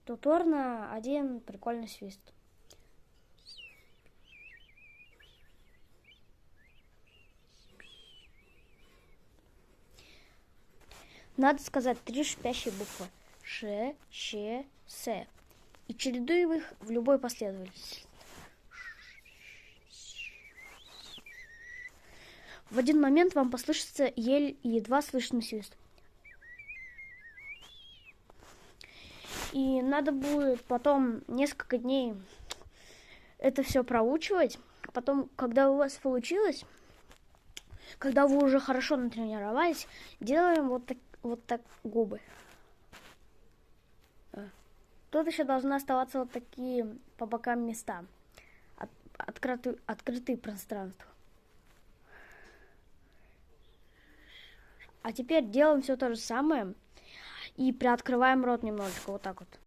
Повторно один прикольный свист. Надо сказать 3 шипящие буквы. Ш, Щ, С. И чередуем их в любой последовательности. В один момент вам послышится едва слышный свист. И надо будет потом несколько дней это все проучивать. А потом, когда у вас получилось, когда вы уже хорошо натренировались, делаем вот так губы. Тут еще должны оставаться вот такие по бокам места. Открытые пространства. А теперь делаем все то же самое и приоткрываем рот немножечко, вот так вот.